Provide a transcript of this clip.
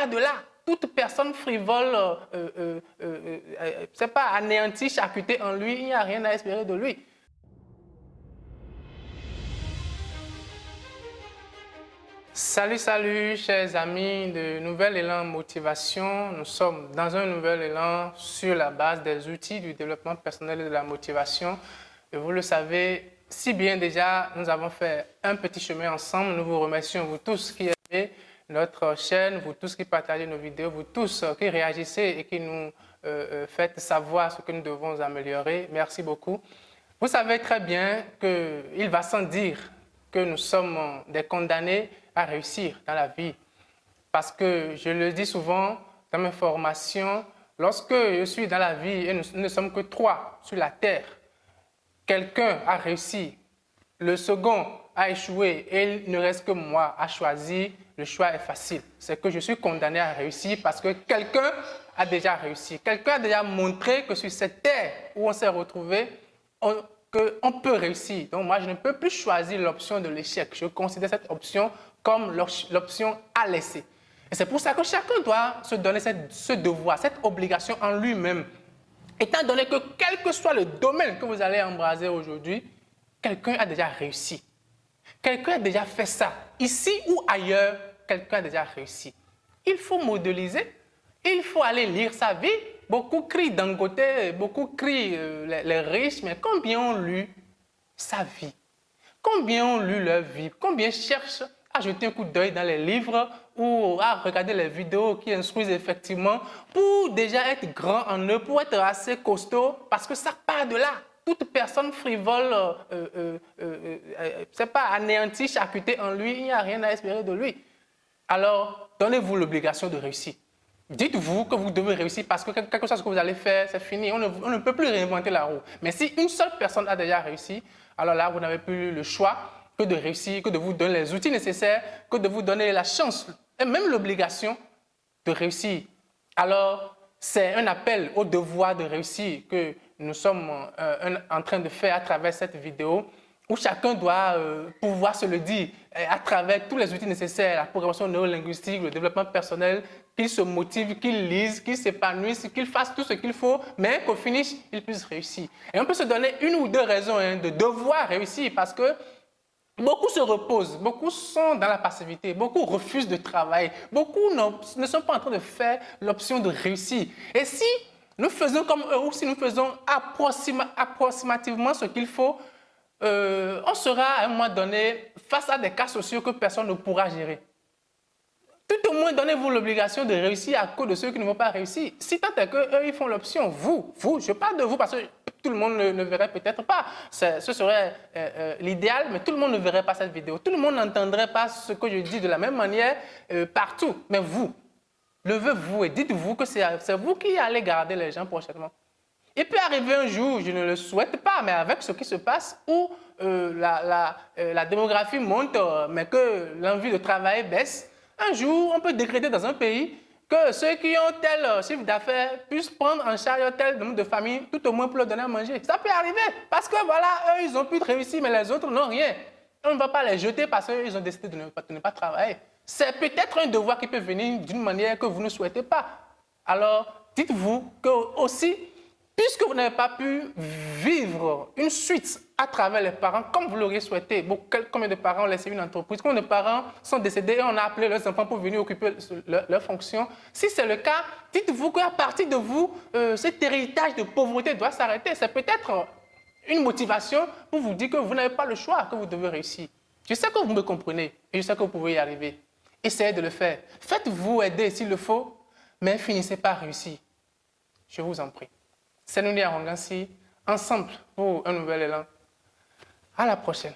part de là. Toute personne frivole, c'est pas anéantie, charcutée en lui, il n'y a rien à espérer de lui. Salut, salut, chers amis de Nouvel Élan Motivation. Nous sommes dans un nouvel élan sur la base des outils du développement personnel et de la motivation. Et vous le savez, si bien déjà, nous avons fait un petit chemin ensemble. Nous vous remercions, vous tous qui aimez notre chaîne, vous tous qui partagez nos vidéos, vous tous qui réagissez et qui nous faites savoir ce que nous devons améliorer. Merci beaucoup. Vous savez très bien qu'il va sans dire que nous sommes des condamnés à réussir dans la vie. Parce que je le dis souvent dans mes formations, lorsque je suis dans la vie et nous ne sommes que 3 sur la terre, quelqu'un a réussi, le second a échoué et il ne reste que moi à choisir, le choix est facile. C'est que je suis condamné à réussir parce que quelqu'un a déjà réussi. Quelqu'un a déjà montré que sur cette terre où on s'est retrouvé, qu'on peut réussir. Donc moi, je ne peux plus choisir l'option de l'échec. Je considère cette option comme l'option à laisser. Et c'est pour ça que chacun doit se donner ce devoir, cette obligation en lui-même. Étant donné que quel que soit le domaine que vous allez embraser aujourd'hui, quelqu'un a déjà réussi. Quelqu'un a déjà fait ça. Ici ou ailleurs, quelqu'un a déjà réussi. Il faut modéliser, il faut aller lire sa vie. Beaucoup crient Dangote, beaucoup crient les riches, mais combien ont lu sa vie? Combien ont lu leur vie? Combien cherchent à jeter un coup d'œil dans les livres ou à regarder les vidéos qui instruisent effectivement pour déjà être grand en eux, pour être assez costaud, parce que ça part de là. Toute personne frivole, c'est pas anéantie, charcutée en lui, il n'y a rien à espérer de lui. Alors, donnez-vous l'obligation de réussir. Dites-vous que vous devez réussir parce que quelque chose que vous allez faire, c'est fini. On ne peut plus réinventer la roue. Mais si une seule personne a déjà réussi, alors là, vous n'avez plus le choix que de réussir, que de vous donner les outils nécessaires, que de vous donner la chance et même l'obligation de réussir. Alors, c'est un appel au devoir de réussir que nous sommes en train de faire à travers cette vidéo où chacun doit pouvoir se le dire à travers tous les outils nécessaires, la programmation neurolinguistique, le développement personnel, qu'il se motive, qu'il lise, qu'il s'épanouisse, qu'il fasse tout ce qu'il faut, mais qu'au finish, il puisse réussir. Et on peut se donner une ou deux raisons de devoir réussir parce que beaucoup se reposent, beaucoup sont dans la passivité, beaucoup refusent de travailler, beaucoup ne sont pas en train de faire l'option de réussir. Et si nous faisons comme eux ou si nous faisons approximativement ce qu'il faut, on sera à un moment donné face à des cas sociaux que personne ne pourra gérer. Tout au moins, donnez-vous l'obligation de réussir à cause de ceux qui ne vont pas réussir. Si tant est qu'eux, ils font l'option, vous, je parle de vous parce que tout le monde ne verrait peut-être pas. Ce serait l'idéal, mais tout le monde ne verrait pas cette vidéo. Tout le monde n'entendrait pas ce que je dis de la même manière partout. Mais vous, levez-vous et dites-vous que c'est vous qui allez garder les gens prochainement. Il peut arriver un jour, je ne le souhaite pas, mais avec ce qui se passe, où la démographie monte, mais que l'envie de travailler baisse, un jour, on peut décréter dans un pays que ceux qui ont tel chiffre d'affaires puissent prendre en charge tel nombre de familles, tout au moins pour leur donner à manger. Ça peut arriver, parce que voilà, eux, ils ont pu réussir, mais les autres n'ont rien. On ne va pas les jeter parce qu'ils ont décidé de ne pas travailler. C'est peut-être un devoir qui peut venir d'une manière que vous ne souhaitez pas. Alors, dites-vous que aussi, puisque vous n'avez pas pu vivre une suite à travers les parents comme vous l'auriez souhaité, combien de parents ont laissé une entreprise, combien de parents sont décédés et on a appelé leurs enfants pour venir occuper leur fonction. Si c'est le cas, dites-vous qu'à partir de vous, cet héritage de pauvreté doit s'arrêter. C'est peut-être une motivation pour vous dire que vous n'avez pas le choix, que vous devez réussir. Je sais que vous me comprenez et je sais que vous pouvez y arriver. Essayez de le faire. Faites-vous aider s'il le faut, mais finissez par réussir. Je vous en prie. C'est Nounia Rongansi, ensemble pour un nouvel élan. À la prochaine.